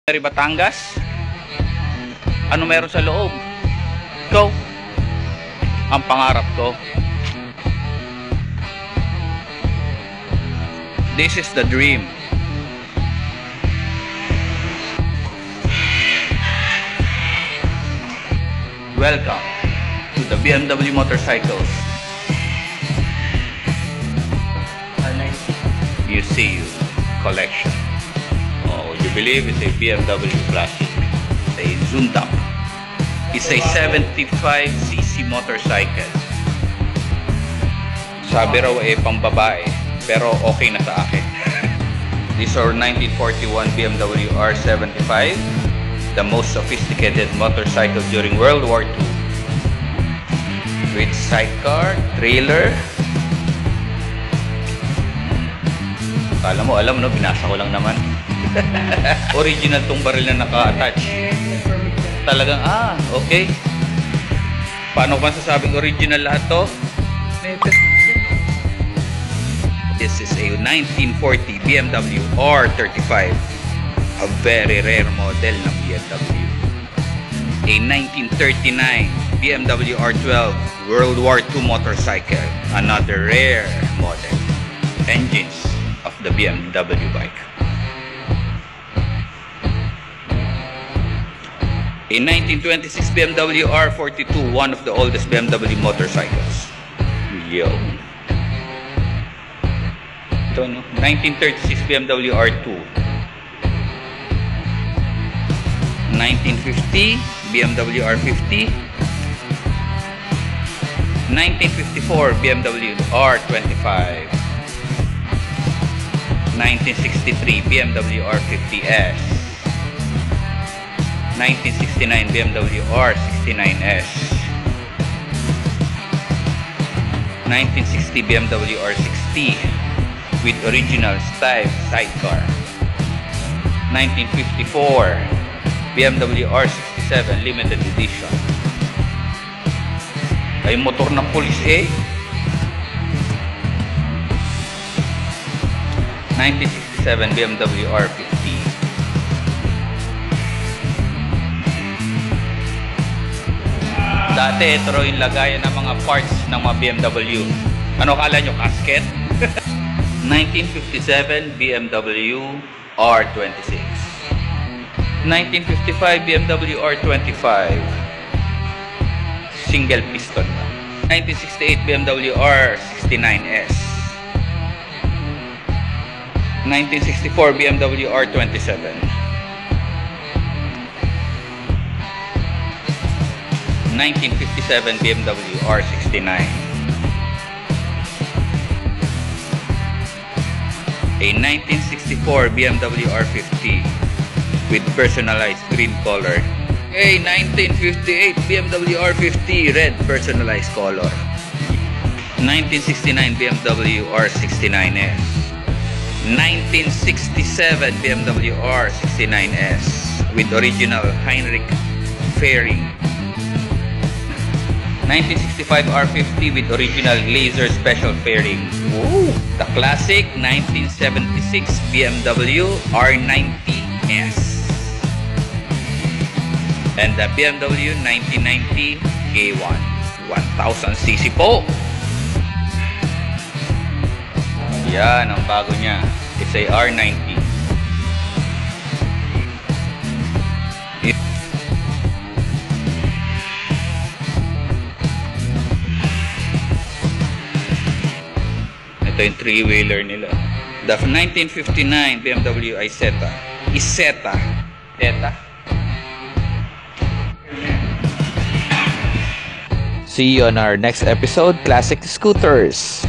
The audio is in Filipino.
Batangas. Ano meron sa loob? Go. Ang pangarap ko. This is the dream. Welcome to the BMW Motorcycles Museum Collection. You believe it's a BMW Classic. It's a Zundap. It's a 75cc motorcycle. Sabi raw pang babae, pero okay na sa akin. These are 1941 BMW R75, the most sophisticated motorcycle during World War II. With sidecar, trailer. Kala mo, alam no, binasa ko lang naman. Original tong baril na naka-attach. Talagang, okay. Paano ko masasabing original lahat to? This is a 1940 BMW R35. A very rare model ng BMW. A 1939 BMW R12 World War II motorcycle. Another rare model. Engines of the BMW bike. A 1926 BMW R42, one of the oldest BMW motorcycles. Yo. Ito, no? 1936 BMW R2. 1950 BMW R50. 1954 BMW R25. 1963 BMW R50S. 1969 BMW R69S. 1960 BMW R60 with original style sidecar. 1954 BMW R67 limited edition. Ay motor ng pulis 1967 BMW R50. Dati ito yung lagayan ng mga parts ng mga BMW. Ano kala nyo? Casket? 1957 BMW R26. 1955 BMW R25. Single piston. 1968 BMW R69S. 1964 BMW R27. 1957 BMW R69. A 1964 BMW R50 with personalized green color. A 1958 BMW R50 red personalized color. 1969 BMW R69S. 1967 BMW R69S with original Heinrich fairing. 1965 R50 with original laser special fairing. Ooh. The classic 1976 BMW R90S. And the BMW 1990 K1 1000cc po. Yan ang bago niya. It's a R90. Ito yung three-wheeler nila. The 1959 BMW Isetta. Isetta. See you on our next episode, Classic Scooters.